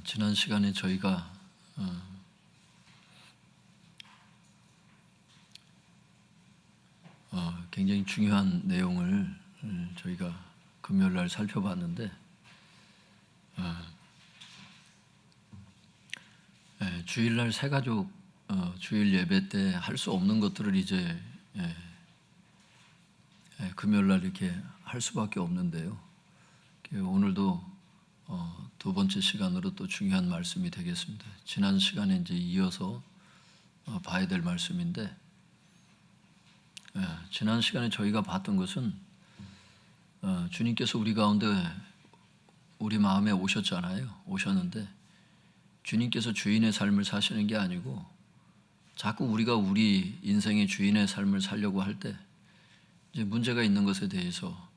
지난 시간에 저희가 굉장히 중요한 내용을 저희가 금요일 날 살펴봤는데 주일날 새가족 주일 예배 때 할 수 없는 것들을 이제 금요일 날 이렇게 할 수밖에 없는데요. 오늘도 두 번째 시간으로 또 중요한 말씀이 되겠습니다. 지난 시간에 이제 이어서 봐야 될 말씀인데, 지난 시간에 저희가 봤던 것은 주님께서 우리 가운데 우리 마음에 오셨는데 주님께서 주인의 삶을 사시는 게 아니고 자꾸 우리가 우리 인생의 주인의 삶을 살려고 할 때 이제 문제가 있는 것에 대해서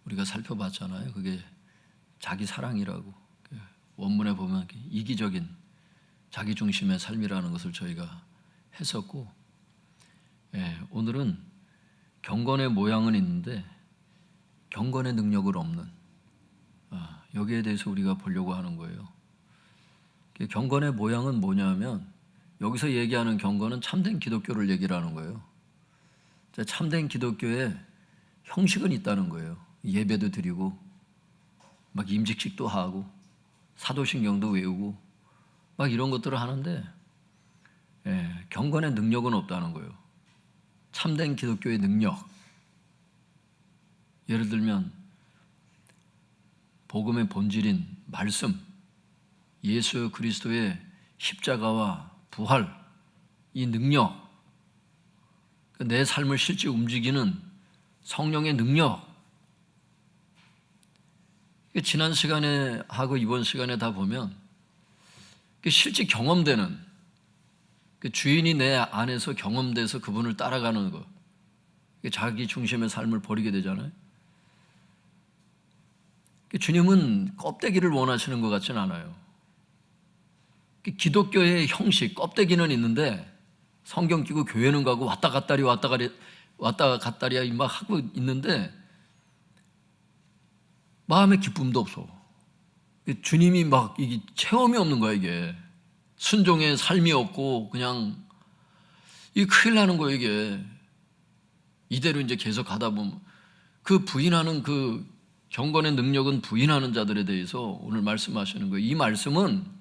우리가 살펴봤잖아요. 그게 자기 사랑이라고, 원문에 보면 이기적인 자기 중심의 삶이라는 것을 저희가 했었고, 오늘은 경건의 모양은 있는데 경건의 능력은 없는, 여기에 대해서 우리가 보려고 하는 거예요. 경건의 모양은 뭐냐면, 여기서 얘기하는 경건은 참된 기독교를 얘기를 하는 거예요. 참된 기독교에 형식은 있다는 거예요. 예배도 드리고 막 임직식도 하고 사도신경도 외우고 막 이런 것들을 하는데 경건의 능력은 없다는 거예요. 참된 기독교의 능력, 예를 들면 복음의 본질인 말씀, 예수 그리스도의 십자가와 부활, 이 능력, 내 삶을 실제 움직이는 성령의 능력, 지난 시간에 하고 이번 시간에 다 보면 실제 경험되는, 주인이 내 안에서 경험돼서 그분을 따라가는 것, 자기 중심의 삶을 버리게 되잖아요. 주님은 껍데기를 원하시는 것 같지는 않아요. 기독교의 형식, 껍데기는 있는데 성경 끼고 교회는 가고 왔다 갔다리 막 하고 있는데 마음의 기쁨도 없어. 주님이 막 이게 체험이 없는 거야. 이게 순종의 삶이 없고 그냥 이게 큰일 나는 거예요. 이게 이대로 이제 계속 가다 보면 그 부인하는 그 경건의 능력은 부인하는 자들에 대해서 오늘 말씀하시는 거예요. 이 말씀은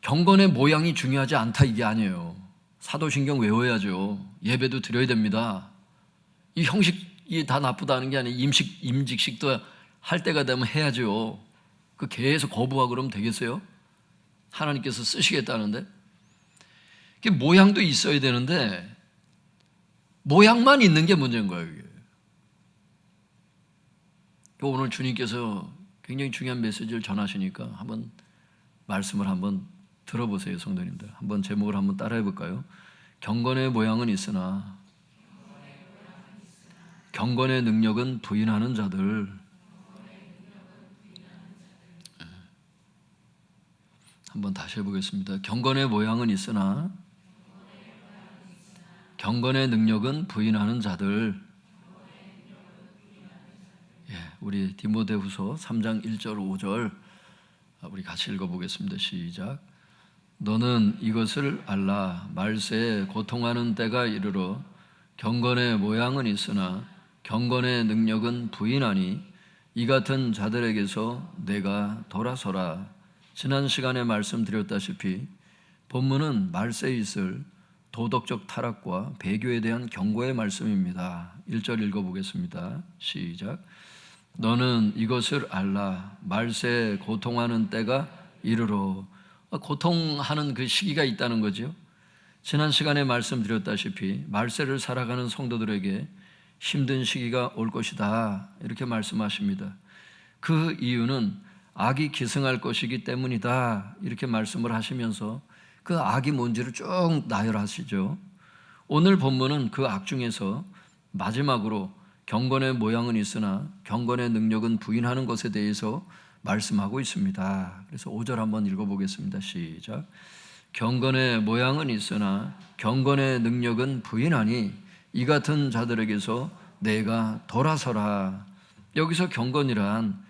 경건의 모양이 중요하지 않다 이게 아니에요. 사도신경 외워야죠. 예배도 드려야 됩니다. 이 형식이 다 나쁘다는 게 아니에요. 임직식도 할 때가 되면 해야죠. 그 계속 거부하고 그러면 되겠어요? 하나님께서 쓰시겠다는데. 모양도 있어야 되는데 모양만 있는 게 문제인 거예요. 이게. 오늘 주님께서 굉장히 중요한 메시지를 전하시니까 한번 말씀을 한번 들어보세요, 성도님들. 한번 제목을 한번 따라해 볼까요? 경건의 모양은 있으나 경건의 능력은 부인하는 자들. 한번 다시 해보겠습니다. 경건의 모양은 있으나 경건의 능력은 부인하는 자들. 우리 디모데후서 3장 1절 5절 우리 같이 읽어보겠습니다. 시작. 너는 이것을 알라. 말세에 고통하는 때가 이르러 경건의 모양은 있으나 경건의 능력은 부인하니 이 같은 자들에게서 내가 돌아서라. 지난 시간에 말씀드렸다시피 본문은 말세에 있을 도덕적 타락과 배교에 대한 경고의 말씀입니다. 1절 읽어보겠습니다. 시작. 너는 이것을 알라. 말세에 고통하는 때가 이르러. 고통하는 그 시기가 있다는 거죠. 지난 시간에 말씀드렸다시피 말세를 살아가는 성도들에게 힘든 시기가 올 것이다 이렇게 말씀하십니다. 그 이유는 악이 기승할 것이기 때문이다 이렇게 말씀을 하시면서 그 악이 뭔지를 쭉 나열하시죠. 오늘 본문은 그 악 중에서 마지막으로 경건의 모양은 있으나 경건의 능력은 부인하는 것에 대해서 말씀하고 있습니다. 그래서 5절 한번 읽어보겠습니다. 시작. 경건의 모양은 있으나 경건의 능력은 부인하니 이 같은 자들에게서 내가 돌아서라. 여기서 경건이란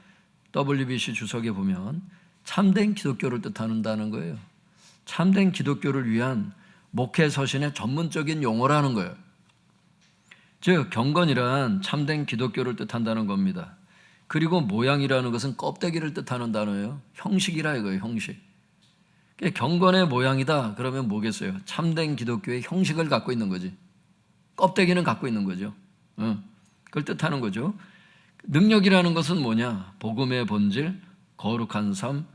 WBC 주석에 보면 참된 기독교를 뜻한다는 거예요. 참된 기독교를 위한 목회 서신의 전문적인 용어라는 거예요. 즉 경건이란 참된 기독교를 뜻한다는 겁니다. 그리고 모양이라는 것은 껍데기를 뜻하는 단어예요. 형식이라 이거예요. 형식. 경건의 모양이다 그러면 뭐겠어요? 참된 기독교의 형식을 갖고 있는 거지. 껍데기는 갖고 있는 거죠. 그걸 뜻하는 거죠. 능력이라는 것은 뭐냐? 복음의 본질, 거룩한 삶,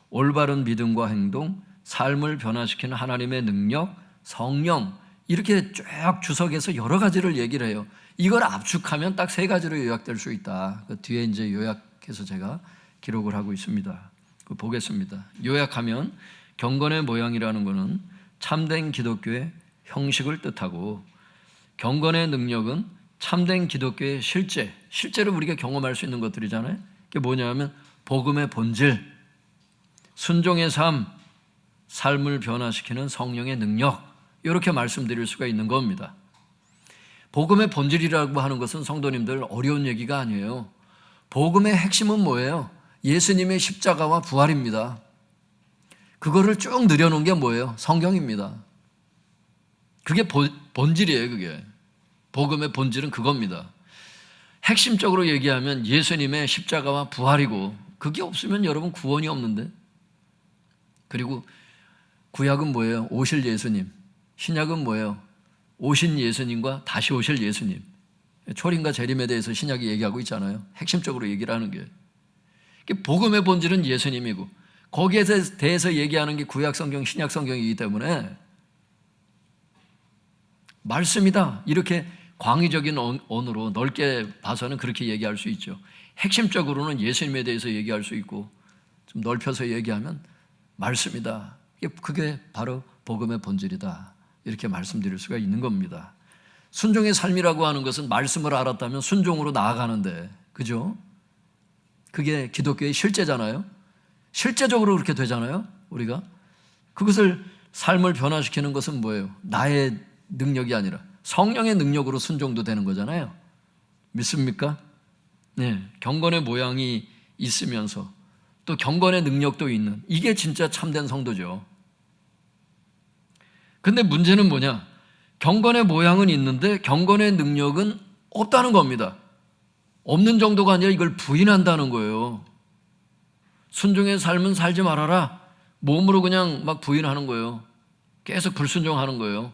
올바른 믿음과 행동, 삶을 변화시키는 하나님의 능력, 성령, 이렇게 쭉 주석해서 여러 가지를 얘기를 해요. 이걸 압축하면 딱 세 가지로 요약될 수 있다. 그 뒤에 이제 요약해서 제가 기록을 하고 있습니다. 보겠습니다. 요약하면 경건의 모양이라는 것은 참된 기독교의 형식을 뜻하고, 경건의 능력은 참된 기독교의 실제로 우리가 경험할 수 있는 것들이잖아요. 그게 뭐냐면 복음의 본질, 순종의 삶, 삶을 변화시키는 성령의 능력, 이렇게 말씀드릴 수가 있는 겁니다. 복음의 본질이라고 하는 것은 성도님들 어려운 얘기가 아니에요. 복음의 핵심은 뭐예요? 예수님의 십자가와 부활입니다. 그거를 쭉 늘여놓은 게 뭐예요? 성경입니다. 그게 본질이에요. 그게 복음의 본질은 그겁니다. 핵심적으로 얘기하면 예수님의 십자가와 부활이고, 그게 없으면 여러분 구원이 없는데. 그리고 구약은 뭐예요? 오실 예수님. 신약은 뭐예요? 오신 예수님과 다시 오실 예수님. 초림과 재림에 대해서 신약이 얘기하고 있잖아요. 핵심적으로 얘기를 하는 게. 복음의 본질은 예수님이고, 거기에 대해서 얘기하는 게 구약 성경, 신약 성경이기 때문에 말씀이다. 이렇게 광의적인 언어로 넓게 봐서는 그렇게 얘기할 수 있죠. 핵심적으로는 예수님에 대해서 얘기할 수 있고, 좀 넓혀서 얘기하면 말씀이다. 그게 바로 복음의 본질이다. 이렇게 말씀드릴 수가 있는 겁니다. 순종의 삶이라고 하는 것은 말씀을 알았다면 순종으로 나아가는데, 그죠? 그게 기독교의 실제잖아요. 실제적으로 그렇게 되잖아요. 우리가 그것을 삶을 변화시키는 것은 뭐예요? 나의 능력이 아니라 성령의 능력으로 순종도 되는 거잖아요. 믿습니까? 네, 경건의 모양이 있으면서 또 경건의 능력도 있는, 이게 진짜 참된 성도죠. 근데 문제는 뭐냐? 경건의 모양은 있는데 경건의 능력은 없다는 겁니다. 없는 정도가 아니라 이걸 부인한다는 거예요. 순종의 삶은 살지 말아라. 몸으로 그냥 막 부인하는 거예요. 계속 불순종하는 거예요.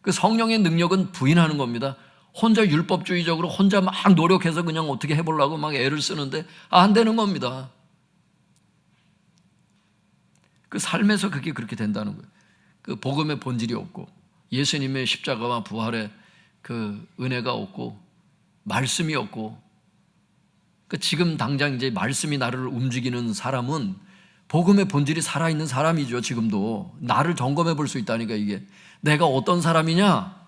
그 성령의 능력은 부인하는 겁니다. 혼자 율법주의적으로 혼자 막 노력해서 그냥 어떻게 해보려고 막 애를 쓰는데 안 되는 겁니다. 그 삶에서 그게 그렇게 된다는 거예요. 그 복음의 본질이 없고, 예수님의 십자가와 부활의 그 은혜가 없고, 말씀이 없고, 그 지금 당장 이제 말씀이 나를 움직이는 사람은 복음의 본질이 살아있는 사람이죠. 지금도 나를 점검해 볼 수 있다니까. 이게 내가 어떤 사람이냐?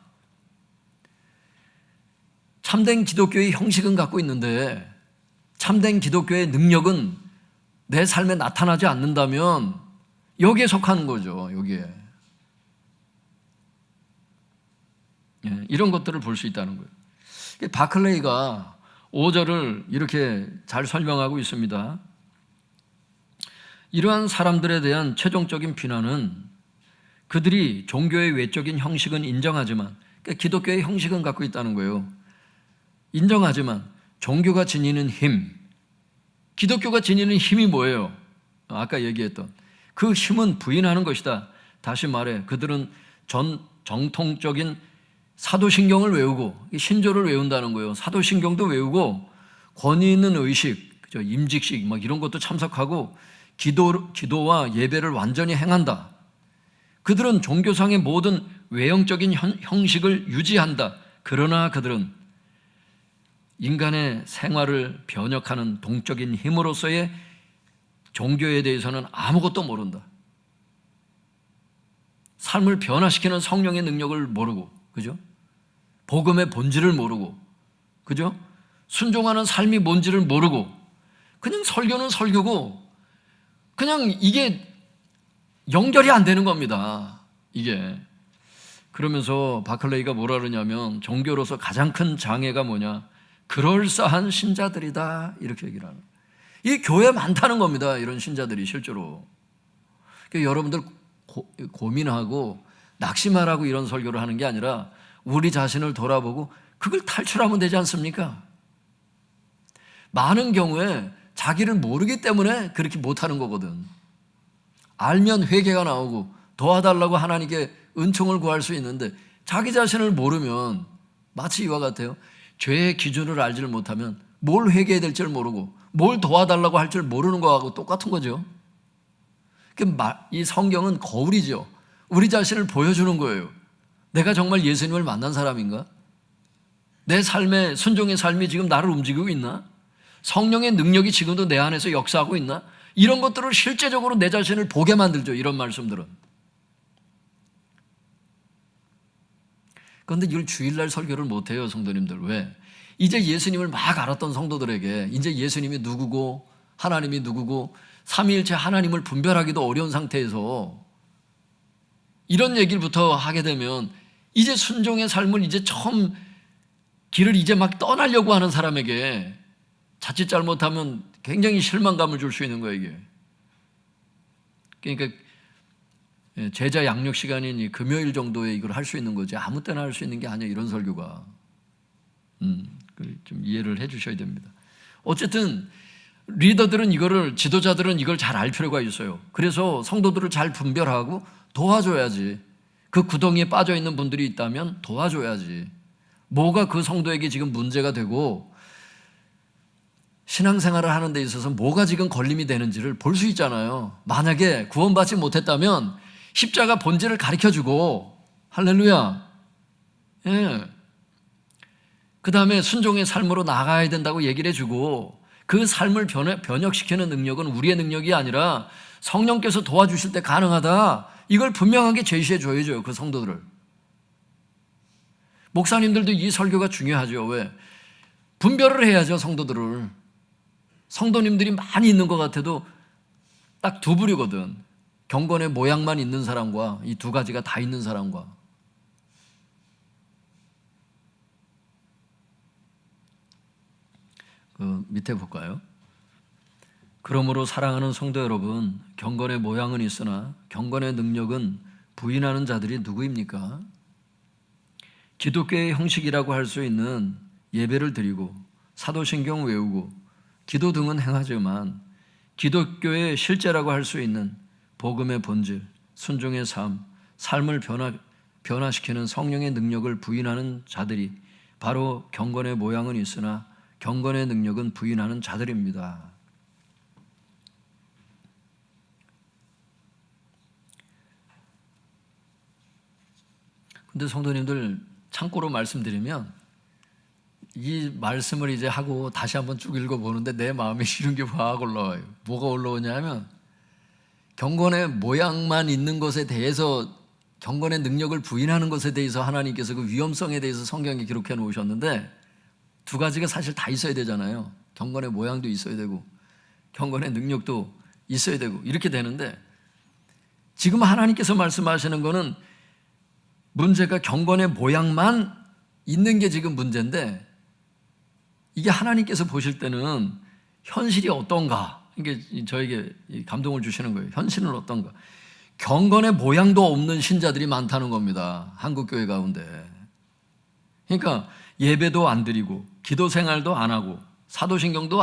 참된 기독교의 형식은 갖고 있는데 참된 기독교의 능력은 내 삶에 나타나지 않는다면 여기에 속하는 거죠. 여기에. 이런 것들을 볼 수 있다는 거예요. 바클레이가 5절을 이렇게 잘 설명하고 있습니다. 이러한 사람들에 대한 최종적인 비난은 그들이 종교의 외적인 형식은 인정하지만, 그러니까 기독교의 형식은 갖고 있다는 거예요. 인정하지만 종교가 지니는 힘, 기독교가 지니는 힘이 뭐예요? 아까 얘기했던 그 힘은 부인하는 것이다. 다시 말해 그들은 정통적인 사도신경을 외우고 신조를 외운다는 거예요. 사도신경도 외우고 권위 있는 의식, 임직식 막 이런 것도 참석하고 기도와 예배를 완전히 행한다. 그들은 종교상의 모든 외형적인 형식을 유지한다. 그러나 그들은 인간의 생활을 변혁하는 동적인 힘으로서의 종교에 대해서는 아무것도 모른다. 삶을 변화시키는 성령의 능력을 모르고, 그죠? 복음의 본질을 모르고, 그죠? 순종하는 삶이 뭔지를 모르고, 그냥 설교는 설교고, 그냥 이게 연결이 안 되는 겁니다. 이게. 그러면서 바클레이가 뭐라 그러냐면 종교로서 가장 큰 장애가 뭐냐? 그럴싸한 신자들이다. 이렇게 얘기를 하는 거예요. 이 교회에 많다는 겁니다. 이런 신자들이 실제로. 그러니까 여러분들 고민하고 낙심하라고 이런 설교를 하는 게 아니라 우리 자신을 돌아보고 그걸 탈출하면 되지 않습니까? 많은 경우에 자기를 모르기 때문에 그렇게 못하는 거거든. 알면 회개가 나오고 도와달라고 하나님께 은총을 구할 수 있는데 자기 자신을 모르면 마치 이와 같아요. 죄의 기준을 알지를 못하면 뭘 회개해야 될지를 모르고 뭘 도와달라고 할 줄 모르는 거하고 똑같은 거죠. 이 성경은 거울이죠. 우리 자신을 보여주는 거예요. 내가 정말 예수님을 만난 사람인가? 내 삶의 순종의 삶이 지금 나를 움직이고 있나? 성령의 능력이 지금도 내 안에서 역사하고 있나? 이런 것들을 실제적으로 내 자신을 보게 만들죠. 이런 말씀들은. 그런데 이걸 주일날 설교를 못해요. 성도님들. 왜? 이제 예수님을 막 알았던 성도들에게 이제 예수님이 누구고 하나님이 누구고 삼위일체 하나님을 분별하기도 어려운 상태에서 이런 얘기부터 하게 되면 이제 순종의 삶을 이제 처음 길을 이제 막 떠나려고 하는 사람에게 자칫 잘못하면 굉장히 실망감을 줄 수 있는 거예요, 이게. 그러니까 제자 양육 시간인 이 금요일 정도에 이걸 할 수 있는 거지 아무 때나 할 수 있는 게 아니에요, 이런 설교가. 좀 이해를 해 주셔야 됩니다. 어쨌든 리더들은 이거를, 지도자들은 이걸 잘 알 필요가 있어요. 그래서 성도들을 잘 분별하고 도와줘야지. 그 구덩이에 빠져 있는 분들이 있다면 도와줘야지. 뭐가 그 성도에게 지금 문제가 되고 신앙생활을 하는 데 있어서 뭐가 지금 걸림이 되는지를 볼 수 있잖아요. 만약에 구원받지 못했다면 십자가 본질을 가르쳐주고, 할렐루야. 예. 그 다음에 순종의 삶으로 나가야 된다고 얘기를 해주고, 그 삶을 변혁시키는 능력은 우리의 능력이 아니라 성령께서 도와주실 때 가능하다. 이걸 분명하게 제시해 줘야죠, 그 성도들을. 목사님들도 이 설교가 중요하죠. 왜? 분별을 해야죠, 성도들을. 성도님들이 많이 있는 것 같아도 딱 두 부류거든. 경건의 모양만 있는 사람과 이 두 가지가 다 있는 사람과. 그 밑에 볼까요? 그러므로 사랑하는 성도 여러분, 경건의 모양은 있으나 경건의 능력은 부인하는 자들이 누구입니까? 기독교의 형식이라고 할 수 있는 예배를 드리고 사도신경 외우고 기도 등은 행하지만 기독교의 실제라고 할 수 있는 복음의 본질, 순종의 삶, 삶을 변화시키는 성령의 능력을 부인하는 자들이 바로 경건의 모양은 있으나 경건의 능력은 부인하는 자들입니다. 근데 성도님들, 참고로 말씀드리면 이 말씀을 이제 하고 다시 한번 쭉 읽어보는데 내 마음에 싫은 게 확 올라와요. 뭐가 올라오냐면 경건의 모양만 있는 것에 대해서, 경건의 능력을 부인하는 것에 대해서 하나님께서 그 위험성에 대해서 성경에 기록해 놓으셨는데 두 가지가 사실 다 있어야 되잖아요. 경건의 모양도 있어야 되고 경건의 능력도 있어야 되고 이렇게 되는데, 지금 하나님께서 말씀하시는 거는 문제가 경건의 모양만 있는 게 지금 문제인데, 이게 하나님께서 보실 때는 현실이 어떤가, 이게 저에게 감동을 주시는 거예요. 현실은 어떤가. 경건의 모양도 없는 신자들이 많다는 겁니다, 한국교회 가운데. 그러니까 예배도 안 드리고 기도 생활도 안 하고 사도신경도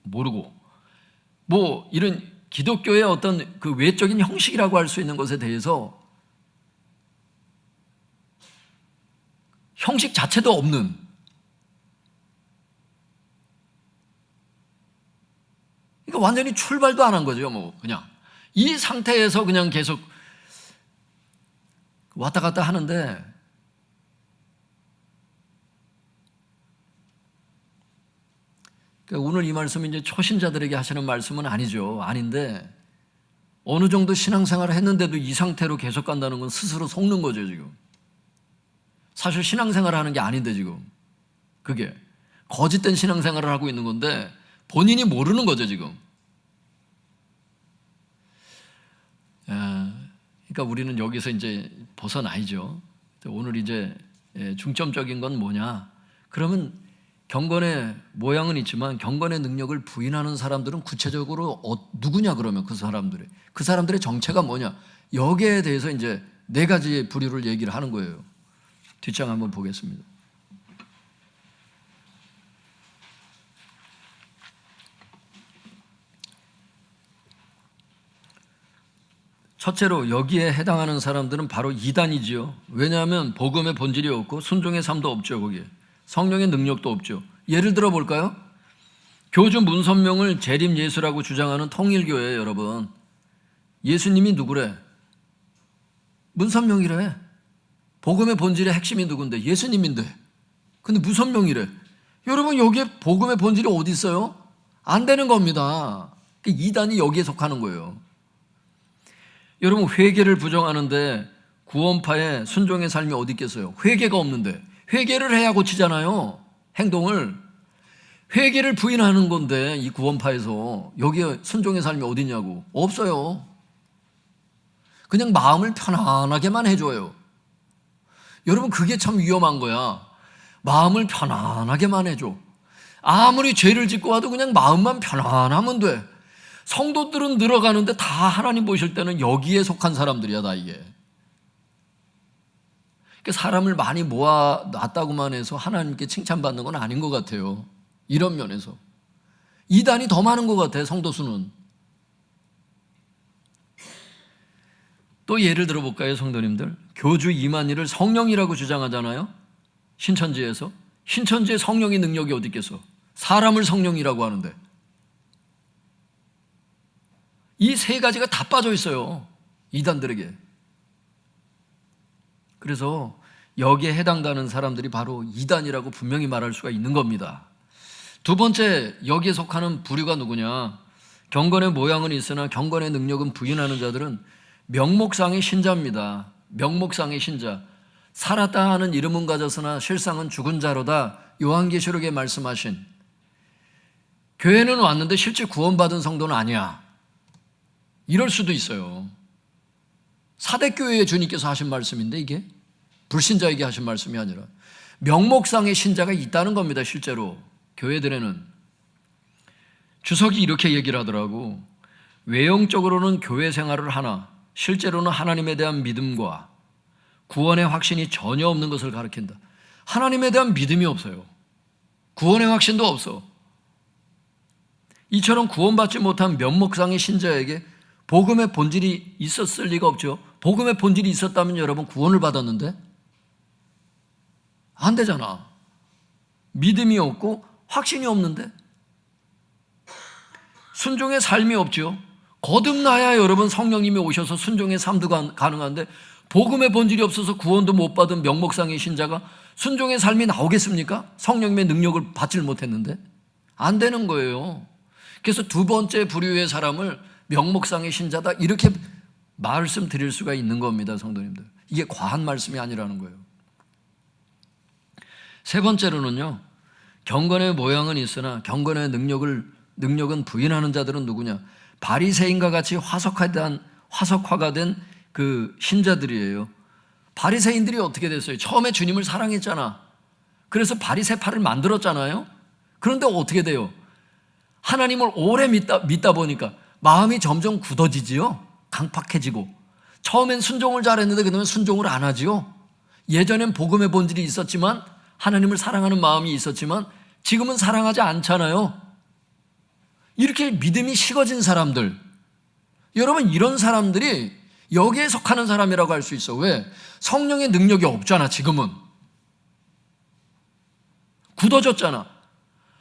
모르고 뭐 이런 기독교의 어떤 그 외적인 형식이라고 할 수 있는 것에 대해서 형식 자체도 없는, 그러니까 완전히 출발도 안 한 거죠. 뭐 그냥 이 상태에서 그냥 계속 왔다 갔다 하는데, 그러니까 오늘 이 말씀은 이제 초신자들에게 하시는 말씀은 아니죠. 아닌데 어느 정도 신앙생활을 했는데도 이 상태로 계속 간다는 건 스스로 속는 거죠, 지금. 사실 신앙생활을 하는 게 아닌데 지금 그게 거짓된 신앙생활을 하고 있는 건데 본인이 모르는 거죠, 지금. 그러니까 우리는 여기서 이제 벗어나야죠. 오늘 이제 중점적인 건 뭐냐? 그러면 경건의 모양은 있지만 경건의 능력을 부인하는 사람들은 구체적으로 누구냐 그러면 그 사람들의 정체가 뭐냐, 여기에 대해서 이제 네 가지의 부류를 얘기를 하는 거예요. 뒷장 한번 보겠습니다. 첫째로 여기에 해당하는 사람들은 바로 이단이지요. 왜냐하면 복음의 본질이 없고 순종의 삶도 없죠. 거기에 성령의 능력도 없죠. 예를 들어 볼까요? 교주 문선명을 재림 예수라고 주장하는 통일교회, 여러분, 예수님이 누구래? 문선명이래. 복음의 본질의 핵심이 누군데? 예수님인데. 근데 문선명이래. 여러분, 여기에 복음의 본질이 어디 있어요? 안 되는 겁니다. 이단이 여기에 속하는 거예요. 여러분, 회개를 부정하는데 구원파의 순종의 삶이 어디 있겠어요? 회개가 없는데. 회개를 해야 고치잖아요. 행동을. 회개를 부인하는 건데 이 구원파에서 여기에 순종의 삶이 어디 있냐고. 없어요. 그냥 마음을 편안하게만 해줘요. 여러분, 그게 참 위험한 거야. 마음을 편안하게만 해줘. 아무리 죄를 짓고 와도 그냥 마음만 편안하면 돼. 성도들은 늘어가는데 다 하나님 보실 때는 여기에 속한 사람들이야, 다 이게. 사람을 많이 모아놨다고만 해서 하나님께 칭찬받는 건 아닌 것 같아요. 이런 면에서 이단이 더 많은 것 같아요, 성도 수는. 또 예를 들어볼까요, 성도님들? 교주 이만희를 성령이라고 주장하잖아요. 신천지에서. 신천지에 성령의 능력이 어디 있겠어? 사람을 성령이라고 하는데. 이 세 가지가 다 빠져 있어요, 이단들에게. 그래서 여기에 해당되는 사람들이 바로 이단이라고 분명히 말할 수가 있는 겁니다. 두 번째, 여기에 속하는 부류가 누구냐? 경건의 모양은 있으나 경건의 능력은 부인하는 자들은 명목상의 신자입니다. 명목상의 신자. 살았다 하는 이름은 가졌으나 실상은 죽은 자로다. 요한계시록에 말씀하신, 교회는 왔는데 실제 구원받은 성도는 아니야. 이럴 수도 있어요. 사대교회에 주님께서 하신 말씀인데, 이게 불신자에게 하신 말씀이 아니라 명목상의 신자가 있다는 겁니다. 실제로 교회들에는. 주석이 이렇게 얘기를 하더라고. 외형적으로는 교회 생활을 하나 실제로는 하나님에 대한 믿음과 구원의 확신이 전혀 없는 것을 가리킨다. 하나님에 대한 믿음이 없어요. 구원의 확신도 없어. 이처럼 구원받지 못한 면목상의 신자에게 복음의 본질이 있었을 리가 없죠. 복음의 본질이 있었다면 여러분, 구원을 받았는데? 안 되잖아. 믿음이 없고 확신이 없는데? 순종의 삶이 없죠. 거듭나야 여러분 성령님이 오셔서 순종의 삶도 가능한데, 복음의 본질이 없어서 구원도 못 받은 명목상의 신자가 순종의 삶이 나오겠습니까? 성령님의 능력을 받질 못했는데? 안 되는 거예요. 그래서 두 번째 부류의 사람을 명목상의 신자다, 이렇게 말씀드릴 수가 있는 겁니다, 성도님들. 이게 과한 말씀이 아니라는 거예요. 세 번째로는요, 경건의 모양은 있으나 경건의 능력은 부인하는 자들은 누구냐? 바리새인과 같이 화석화가 된 그 신자들이에요. 바리새인들이 어떻게 됐어요? 처음에 주님을 사랑했잖아. 그래서 바리새파를 만들었잖아요. 그런데 어떻게 돼요? 하나님을 오래 믿다 보니까 마음이 점점 굳어지지요. 강팍해지고. 처음엔 순종을 잘했는데 그다음에 순종을 안 하지요. 예전엔 복음의 본질이 있었지만, 하나님을 사랑하는 마음이 있었지만 지금은 사랑하지 않잖아요. 이렇게 믿음이 식어진 사람들, 여러분, 이런 사람들이 여기에 속하는 사람이라고 할 수 있어. 왜? 성령의 능력이 없잖아. 지금은 굳어졌잖아.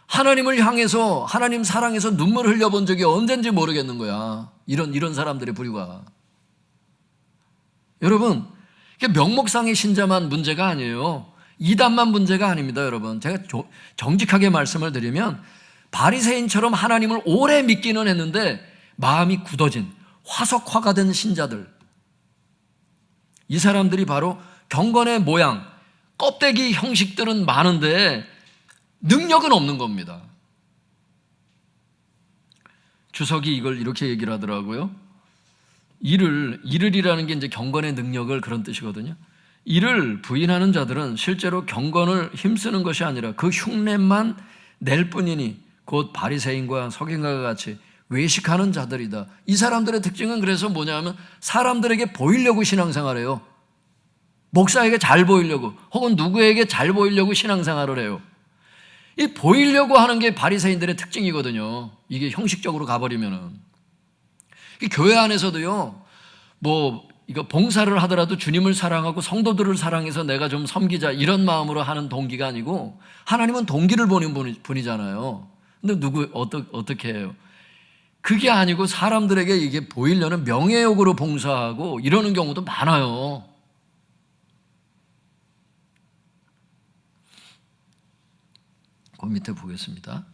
하나님을 향해서, 하나님 사랑해서 눈물 흘려본 적이 언젠지 모르겠는 거야. 이런 사람들의 부류가. 여러분, 명목상의 신자만 문제가 아니에요. 이단만 문제가 아닙니다, 여러분. 제가 정직하게 말씀을 드리면, 바리새인처럼 하나님을 오래 믿기는 했는데 마음이 굳어진, 화석화가 된 신자들, 이 사람들이 바로 경건의 모양, 껍데기 형식들은 많은데 능력은 없는 겁니다. 주석이 이걸 이렇게 얘기를 하더라고요. 이르리라는 게 이제 경건의 능력을, 그런 뜻이거든요. 이를 부인하는 자들은 실제로 경건을 힘쓰는 것이 아니라 그 흉내만 낼 뿐이니 곧 바리새인과 서기관과 같이 외식하는 자들이다. 이 사람들의 특징은 그래서 뭐냐면 사람들에게 보이려고 신앙생활해요. 목사에게 잘 보이려고 혹은 누구에게 잘 보이려고 신앙생활을 해요. 이 보이려고 하는 게 바리새인들의 특징이거든요. 이게 형식적으로 가버리면은. 이 교회 안에서도요, 이거 봉사를 하더라도 주님을 사랑하고 성도들을 사랑해서 내가 좀 섬기자 이런 마음으로 하는 동기가 아니고 하나님은 동기를 보는 분이잖아요. 근데 어떻게 해요? 그게 아니고 사람들에게 이게 보이려는 명예욕으로 봉사하고 이러는 경우도 많아요. 그 밑에 보겠습니다.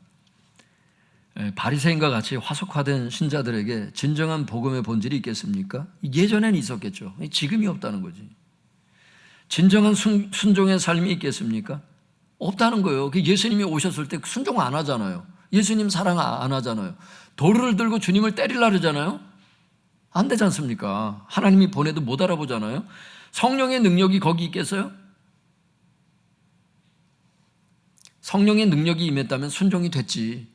바리새인과 같이 화석화된 신자들에게 진정한 복음의 본질이 있겠습니까? 예전엔 있었겠죠. 지금이 없다는 거지. 진정한 순종의 삶이 있겠습니까? 없다는 거예요. 예수님이 오셨을 때 순종 안 하잖아요. 예수님 사랑 안 하잖아요. 돌을 들고 주님을 때리려 그러잖아요. 안 되지 않습니까? 하나님이 보내도 못 알아보잖아요. 성령의 능력이 거기 있겠어요? 성령의 능력이 임했다면 순종이 됐지.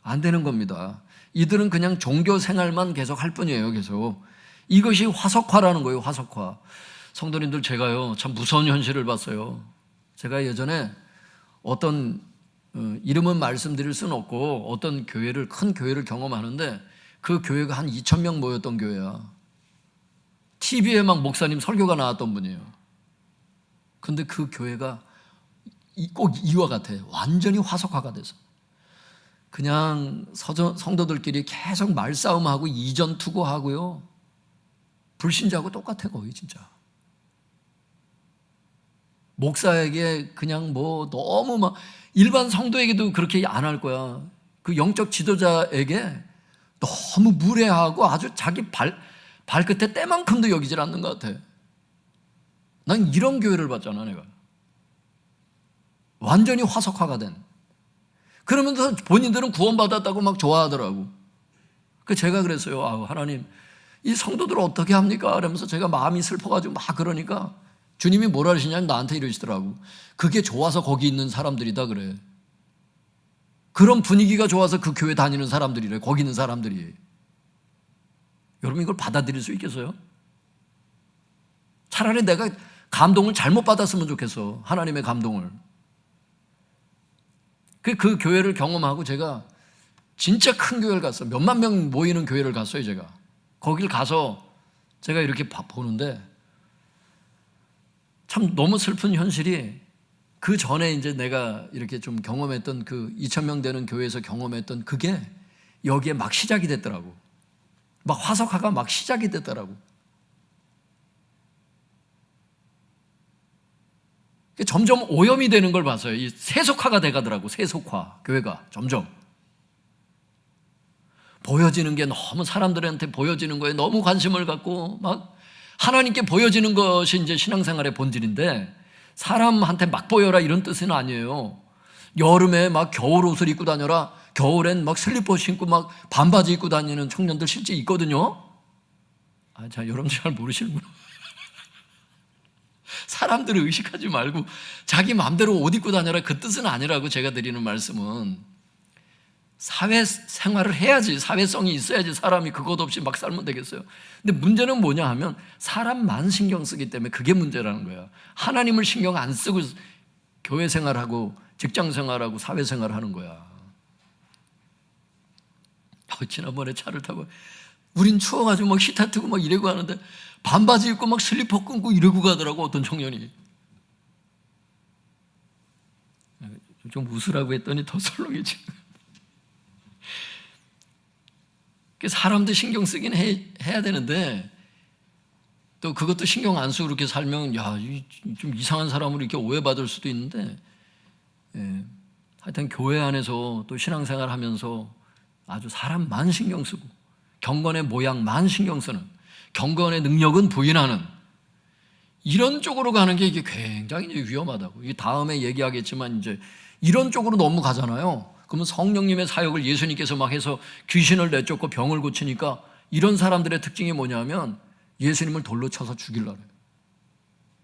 안 되는 겁니다. 이들은 그냥 종교 생활만 계속 할 뿐이에요. 계속. 이것이 화석화라는 거예요. 화석화. 성도님들, 제가요 참 무서운 현실을 봤어요. 제가 예전에 어떤 이름은 말씀드릴 수는 없고 어떤 큰 교회를 경험하는데 그 교회가 한 2,000명 모였던 교회야. TV에 막 목사님 설교가 나왔던 분이에요. 근데 그 교회가 꼭 이와 같아. 완전히 화석화가 돼서 그냥 성도들끼리 계속 말싸움하고 이전 투고하고요. 불신자하고 똑같아 거의 진짜. 목사에게 그냥 너무 막 일반 성도에게도 그렇게 안 할 거야. 그 영적 지도자에게 너무 무례하고 아주 자기 발끝에 때만큼도 여기질 않는 것 같아. 난 이런 교회를 봤잖아 내가. 완전히 화석화가 된. 그러면서 본인들은 구원받았다고 막 좋아하더라고. 제가 그랬어요. 하나님, 이 성도들을 어떻게 합니까? 그러면서 제가 마음이 슬퍼가지고 막 그러니까 주님이 뭐라 하시냐면 나한테 이러시더라고. 그게 좋아서 거기 있는 사람들이다 그래. 그런 분위기가 좋아서 그 교회 다니는 사람들이래. 거기 있는 사람들이. 여러분 이걸 받아들일 수 있겠어요? 차라리 내가 감동을 잘못 받았으면 좋겠어. 하나님의 감동을. 그 교회를 경험하고 제가 진짜 큰 교회를 갔어요. 몇만 명 모이는 교회를 갔어요, 제가. 거길 가서 제가 이렇게 보는데 참 너무 슬픈 현실이 그 전에 이제 내가 이렇게 좀 경험했던 그 2,000명 되는 교회에서 경험했던 그게 여기에 막 시작이 됐더라고. 막 화석화가 막 시작이 됐더라고. 점점 오염이 되는 걸 봤어요. 이 세속화가 돼가더라고. 세속화. 교회가 점점 보여지는 게 너무 사람들한테 보여지는 거에 너무 관심을 갖고 막 하나님께 보여지는 것이 이제 신앙생활의 본질인데 사람한테 막 보여라 이런 뜻은 아니에요. 여름에 막 겨울 옷을 입고 다녀라. 겨울엔 막 슬리퍼 신고 막 반바지 입고 다니는 청년들 실제 있거든요. 여러분 잘 모르시는구나. 사람들을 의식하지 말고 자기 마음대로 옷 입고 다녀라 그 뜻은 아니라고 제가 드리는 말씀은 사회생활을 해야지 사회성이 있어야지 사람이 그것 없이 막 살면 되겠어요. 근데 문제는 뭐냐 하면 사람만 신경 쓰기 때문에 그게 문제라는 거야. 하나님을 신경 안 쓰고 교회 생활하고 직장 생활하고 사회생활을 하는 거야. 지난번에 차를 타고 우린 추워가지고 막 히터 트고 막 이러고 하는데 반바지 입고 막 슬리퍼 끊고 이러고 가더라고 어떤 청년이. 좀 웃으라고 했더니 더 설렁해지고. 사람도 신경 쓰긴 해야 되는데 또 그것도 신경 안 쓰고 그렇게 살면 좀 이상한 사람으로 이렇게 오해받을 수도 있는데 하여튼 교회 안에서 또 신앙생활 하면서 아주 사람만 신경 쓰고 경건의 모양만 신경 쓰는 경건의 능력은 부인하는 이런 쪽으로 가는 게 이게 굉장히 위험하다고. 이 다음에 얘기하겠지만 이제 이런 쪽으로 너무 가잖아요. 그러면 성령님의 사역을 예수님께서 막 해서 귀신을 내쫓고 병을 고치니까 이런 사람들의 특징이 뭐냐면 예수님을 돌로 쳐서 죽이려고 해요.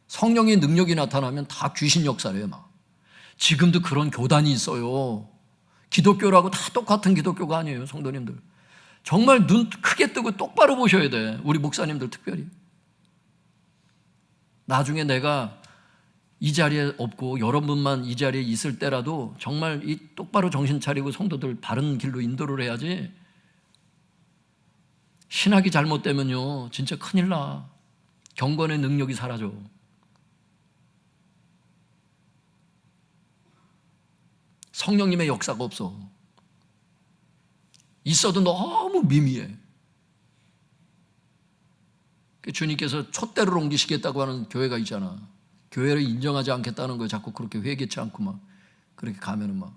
성령의 능력이 나타나면 다 귀신 역사래요, 막. 지금도 그런 교단이 있어요. 기독교라고 다 똑같은 기독교가 아니에요, 성도님들. 정말 눈 크게 뜨고 똑바로 보셔야 돼, 우리 목사님들 특별히. 나중에 내가 이 자리에 없고 여러분만 이 자리에 있을 때라도 정말 이 똑바로 정신 차리고 성도들 바른 길로 인도를 해야지. 신학이 잘못되면요 진짜 큰일 나. 경건의 능력이 사라져. 성령님의 역사가 없어. 있어도 너무 미미해. 주님께서 촛대를 옮기시겠다고 하는 교회가 있잖아. 교회를 인정하지 않겠다는 거에 자꾸 그렇게 회개치 않고 막 그렇게 가면은 막.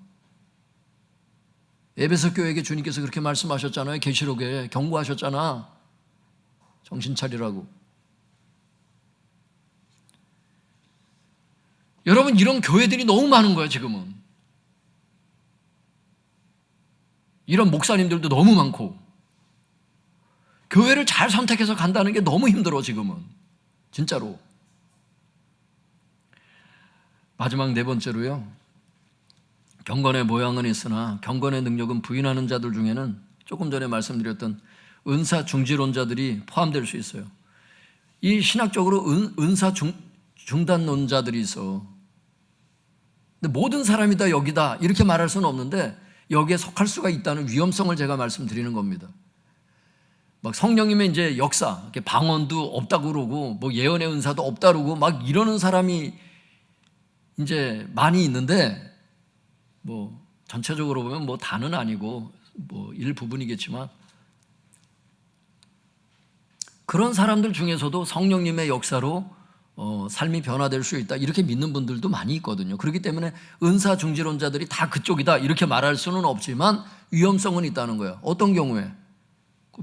에베소 교회에게 주님께서 그렇게 말씀하셨잖아요. 계시록에 경고하셨잖아. 정신 차리라고. 여러분, 이런 교회들이 너무 많은 거야 지금은. 이런 목사님들도 너무 많고, 교회를 잘 선택해서 간다는 게 너무 힘들어 지금은. 진짜로. 마지막 네 번째로요, 경건의 모양은 있으나 경건의 능력은 부인하는 자들 중에는 조금 전에 말씀드렸던 은사 중지론자들이 포함될 수 있어요. 이 신학적으로 은사 중단론자들이 있어. 근데 모든 사람이 다 여기다 이렇게 말할 수는 없는데 여기에 속할 수가 있다는 위험성을 제가 말씀드리는 겁니다. 막 성령님의 이제 역사, 이렇게 방언도 없다고 그러고 뭐 예언의 은사도 없다고 그러고 막 이러는 사람이 이제 많이 있는데, 뭐 전체적으로 보면 뭐 다는 아니고 뭐 일부분이겠지만, 그런 사람들 중에서도 성령님의 역사로 삶이 변화될 수 있다 이렇게 믿는 분들도 많이 있거든요. 그렇기 때문에 은사 중지론자들이 다 그쪽이다 이렇게 말할 수는 없지만 위험성은 있다는 거예요. 어떤 경우에?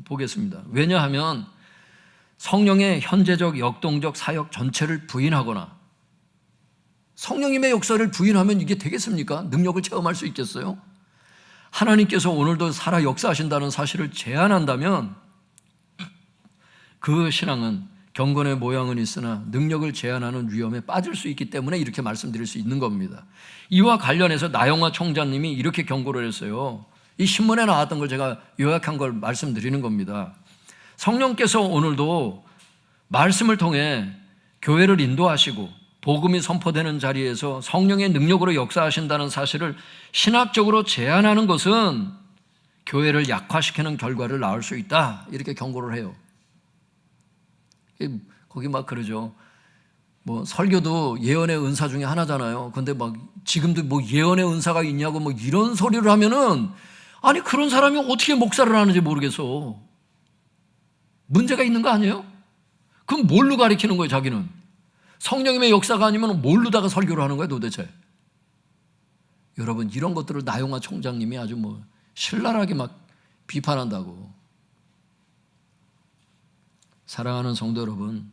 보겠습니다. 왜냐하면 성령의 현재적 역동적 사역 전체를 부인하거나, 성령님의 역사를 부인하면 이게 되겠습니까? 능력을 체험할 수 있겠어요? 하나님께서 오늘도 살아 역사하신다는 사실을 제안한다면 그 신앙은 경건의 모양은 있으나 능력을 제한하는 위험에 빠질 수 있기 때문에 이렇게 말씀드릴 수 있는 겁니다. 이와 관련해서 나영화 총장님이 이렇게 경고를 했어요. 이 신문에 나왔던 걸 제가 요약한 걸 말씀드리는 겁니다. 성령께서 오늘도 말씀을 통해 교회를 인도하시고 복음이 선포되는 자리에서 성령의 능력으로 역사하신다는 사실을 신학적으로 제안하는 것은 교회를 약화시키는 결과를 낳을 수 있다 이렇게 경고를 해요. 거기 막 그러죠. 뭐 설교도 예언의 은사 중에 하나잖아요. 근데 막 지금도 뭐 예언의 은사가 있냐고 뭐 이런 소리를 하면은, 아니 그런 사람이 어떻게 목사를 하는지 모르겠어. 문제가 있는 거 아니에요? 그럼 뭘로 가리키는 거예요 자기는? 성령님의 역사가 아니면 뭘로다가 설교를 하는 거예요 도대체? 여러분, 이런 것들을 나영화 총장님이 아주 뭐 신랄하게 막 비판한다고. 사랑하는 성도 여러분,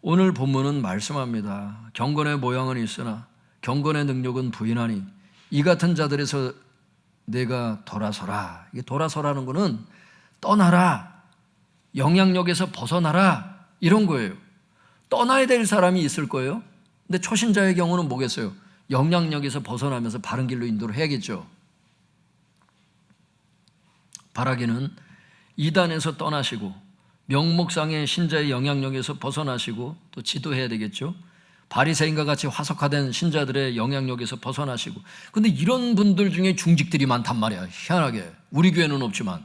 오늘 본문은 말씀합니다. 경건의 모양은 있으나 경건의 능력은 부인하니 이 같은 자들에서 내가 돌아서라. 이게 돌아서라는 거는 떠나라, 영향력에서 벗어나라 이런 거예요. 떠나야 될 사람이 있을 거예요. 근데 초신자의 경우는 뭐겠어요? 영향력에서 벗어나면서 바른 길로 인도를 해야겠죠. 바라기는 이단에서 떠나시고 명목상의 신자의 영향력에서 벗어나시고 또 지도해야 되겠죠. 바리새인과 같이 화석화된 신자들의 영향력에서 벗어나시고. 근데 이런 분들 중에 중직들이 많단 말이야. 희한하게. 우리 교회는 없지만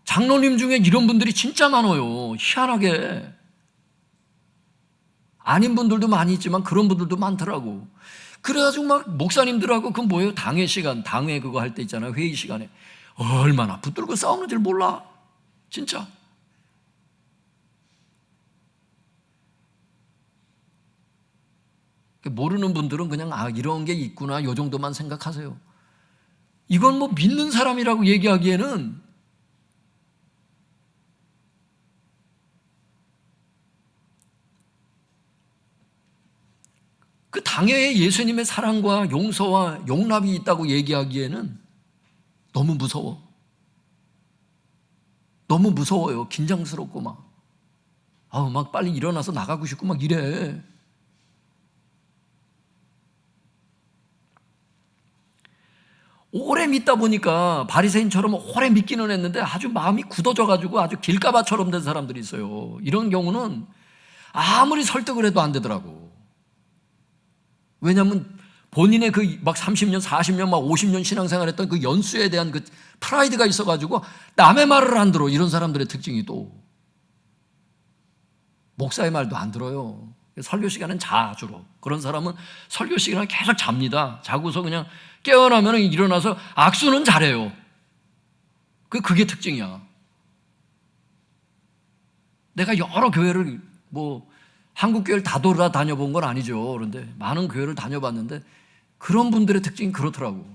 장로님 중에 이런 분들이 진짜 많아요. 희한하게. 아닌 분들도 많이 있지만 그런 분들도 많더라고. 그래가지고 막 목사님들하고 그 뭐예요? 당회 시간, 당회 그거 할 때 있잖아요. 회의 시간에 얼마나 붙들고 싸우는지 몰라. 진짜. 모르는 분들은 그냥 이런 게 있구나 이 정도만 생각하세요. 이건 뭐 믿는 사람이라고 얘기하기에는 그 당회에 예수님의 사랑과 용서와 용납이 있다고 얘기하기에는 너무 무서워. 너무 무서워요. 긴장스럽고 막. 막 빨리 일어나서 나가고 싶고 막 이래. 오래 믿다 보니까 바리새인처럼 오래 믿기는 했는데 아주 마음이 굳어져가지고 아주 길가바처럼 된 사람들이 있어요. 이런 경우는 아무리 설득을 해도 안 되더라고. 왜냐하면 본인의 그 막 30년, 40년, 막 50년 신앙생활했던 그 연수에 대한 그 프라이드가 있어가지고 남의 말을 안 들어. 이런 사람들의 특징이 또 목사의 말도 안 들어요. 설교 시간은 자 주로. 그런 사람은 설교 시간에 계속 잡니다. 자고서 그냥 깨어나면 일어나서 악수는 잘해요. 그게 특징이야. 내가 여러 교회를 한국 교회를 다 돌아다녀본 건 아니죠. 그런데 많은 교회를 다녀봤는데 그런 분들의 특징이 그렇더라고.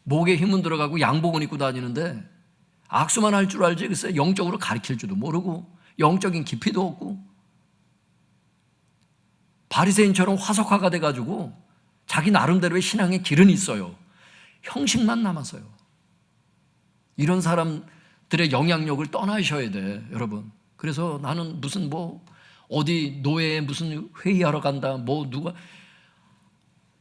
목에 힘은 들어가고 양복은 입고 다니는데 악수만 할 줄 알지 글쎄 영적으로 가르칠 줄도 모르고 영적인 깊이도 없고 바리새인처럼 화석화가 돼가지고 자기 나름대로의 신앙의 길은 있어요. 형식만 남았어요. 이런 사람들의 영향력을 떠나셔야 돼, 여러분. 그래서 나는 무슨 어디 노예에 무슨 회의하러 간다, 누가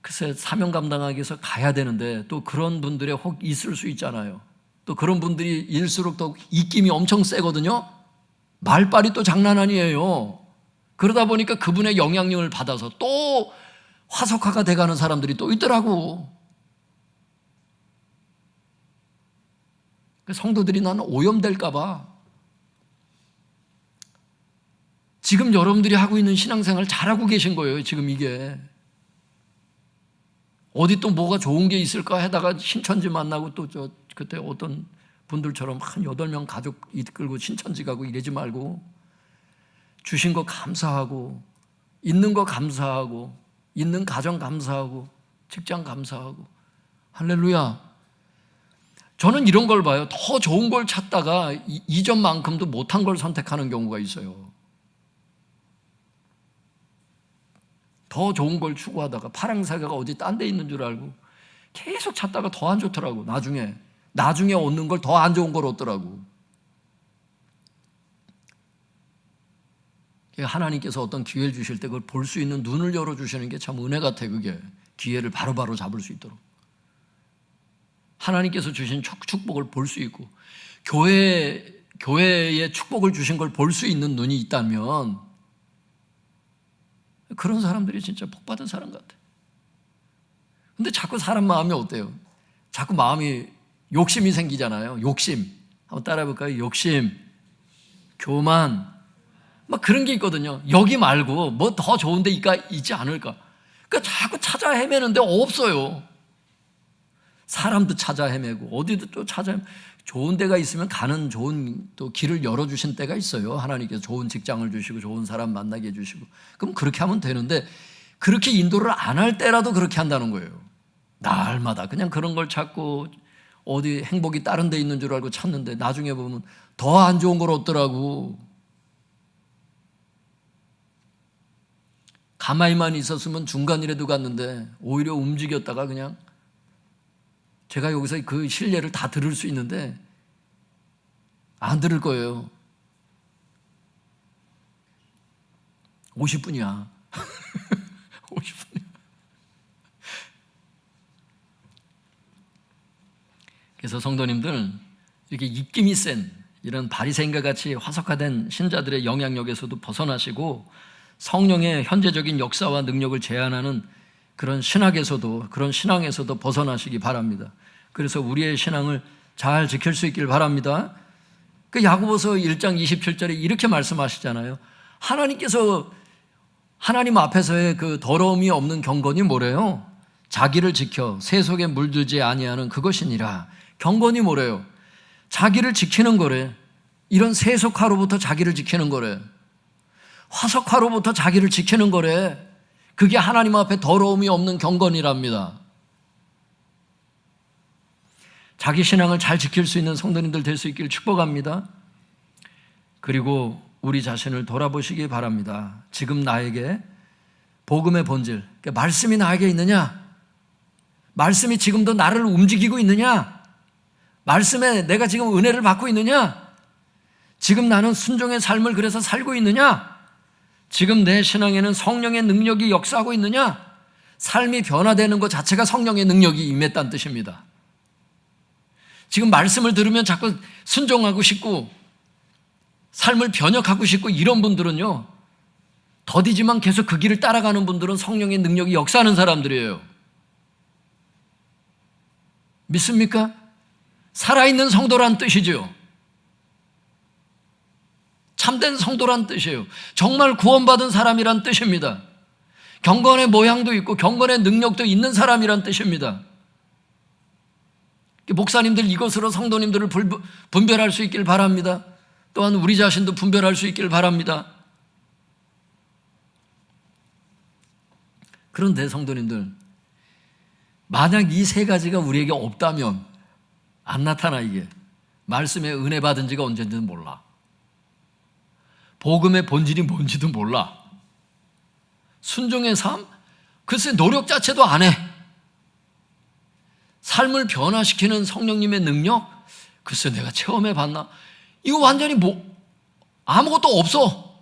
글쎄 사명 감당하기 위해서 가야 되는데 또 그런 분들의 혹 있을 수 있잖아요. 또 그런 분들이 일수록 또 입김이 엄청 세거든요. 말빨이 또 장난 아니에요. 그러다 보니까 그분의 영향력을 받아서 또 화석화가 돼가는 사람들이 또 있더라고. 성도들이 나는 오염될까봐 지금 여러분들이 하고 있는 신앙생활 잘하고 계신 거예요. 지금 이게 어디 또 뭐가 좋은 게 있을까 하다가 신천지 만나고 또 그때 어떤 분들처럼 한 8명 가족 이끌고 신천지 가고 이러지 말고 주신 거 감사하고 있는 거 감사하고 있는 가정 감사하고 직장 감사하고 할렐루야. 저는 이런 걸 봐요. 더 좋은 걸 찾다가 이전만큼도 못한 걸 선택하는 경우가 있어요. 더 좋은 걸 추구하다가 파랑사과가 어디 딴 데 있는 줄 알고 계속 찾다가 더 안 좋더라고. 나중에 얻는 걸 더 안 좋은 걸 얻더라고. 하나님께서 어떤 기회를 주실 때 그걸 볼 수 있는 눈을 열어주시는 게 참 은혜 같아. 그게 기회를 바로바로 잡을 수 있도록 하나님께서 주신 축복을 볼 수 있고 교회에 축복을 주신 걸 볼 수 있는 눈이 있다면 그런 사람들이 진짜 복받은 사람 같아. 근데 자꾸 사람 마음이 어때요? 자꾸 마음이 욕심이 생기잖아요. 욕심. 한번 따라해 볼까요? 욕심, 교만, 막 그런 게 있거든요. 여기 말고 뭐 더 좋은 데가 있지 않을까? 그러니까 자꾸 찾아 헤매는데 없어요. 사람도 찾아 헤매고 어디도 또 찾아 좋은 데가 있으면 가는 좋은 또 길을 열어주신 때가 있어요. 하나님께서 좋은 직장을 주시고 좋은 사람 만나게 해주시고 그럼 그렇게 하면 되는데 그렇게 인도를 안 할 때라도 그렇게 한다는 거예요. 날마다 그냥 그런 걸 찾고 어디 행복이 다른 데 있는 줄 알고 찾는데 나중에 보면 더 안 좋은 걸 얻더라고. 가만히만 있었으면 중간이라도 갔는데 오히려 움직였다가 그냥 제가 여기서 그 실례를 다 들을 수 있는데 안 들을 거예요. 50분이야. 50분이야. 그래서 성도님들 이렇게 입김이 센 이런 바리새인과 같이 화석화된 신자들의 영향력에서도 벗어나시고 성령의 현재적인 역사와 능력을 제한하는 그런 신학에서도 그런 신앙에서도 벗어나시기 바랍니다. 그래서 우리의 신앙을 잘 지킬 수 있길 바랍니다. 그 야고보서 1장 27절에 이렇게 말씀하시잖아요. 하나님께서 하나님 앞에서의 그 더러움이 없는 경건이 뭐래요? 자기를 지켜 새 속에 물들지 아니하는 그것이니라. 경건이 뭐래요? 자기를 지키는 거래. 이런 세속화로부터 자기를 지키는 거래. 화석화로부터 자기를 지키는 거래. 그게 하나님 앞에 더러움이 없는 경건이랍니다. 자기 신앙을 잘 지킬 수 있는 성도님들 될 수 있기를 축복합니다. 그리고 우리 자신을 돌아보시기 바랍니다. 지금 나에게 복음의 본질, 말씀이 나에게 있느냐? 말씀이 지금도 나를 움직이고 있느냐? 말씀에 내가 지금 은혜를 받고 있느냐? 지금 나는 순종의 삶을 그래서 살고 있느냐? 지금 내 신앙에는 성령의 능력이 역사하고 있느냐? 삶이 변화되는 것 자체가 성령의 능력이 임했다는 뜻입니다. 지금 말씀을 들으면 자꾸 순종하고 싶고 삶을 변혁하고 싶고 이런 분들은요, 더디지만 계속 그 길을 따라가는 분들은 성령의 능력이 역사하는 사람들이에요. 믿습니까? 살아있는 성도란 뜻이죠. 참된 성도란 뜻이에요. 정말 구원받은 사람이란 뜻입니다. 경건의 모양도 있고 경건의 능력도 있는 사람이란 뜻입니다. 목사님들 이것으로 성도님들을 분별할 수 있길 바랍니다. 또한 우리 자신도 분별할 수 있길 바랍니다. 그런데 성도님들, 만약 이 세 가지가 우리에게 없다면 안 나타나. 이게 말씀에 은혜 받은 지가 언제인지는 몰라. 복음의 본질이 뭔지도 몰라. 순종의 삶? 글쎄 노력 자체도 안 해. 삶을 변화시키는 성령님의 능력? 글쎄 내가 체험해 봤나? 이거 완전히 아무것도 없어.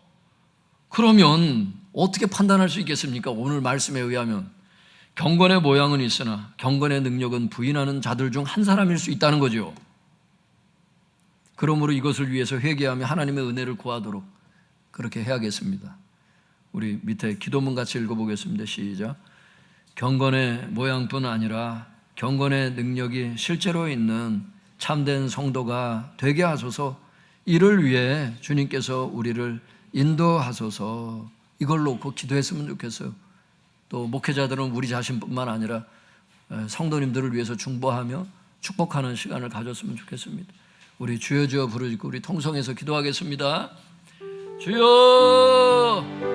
그러면 어떻게 판단할 수 있겠습니까? 오늘 말씀에 의하면 경건의 모양은 있으나 경건의 능력은 부인하는 자들 중 한 사람일 수 있다는 거죠. 그러므로 이것을 위해서 회개하며 하나님의 은혜를 구하도록 그렇게 해야겠습니다. 우리 밑에 기도문 같이 읽어보겠습니다. 시작. 경건의 모양뿐 아니라 경건의 능력이 실제로 있는 참된 성도가 되게 하소서. 이를 위해 주님께서 우리를 인도하소서. 이걸 놓고 기도했으면 좋겠어요. 또 목회자들은 우리 자신뿐만 아니라 성도님들을 위해서 중보하며 축복하는 시간을 가졌으면 좋겠습니다. 우리 주여 주여 부르짖고 우리 통성해서 기도하겠습니다. 주여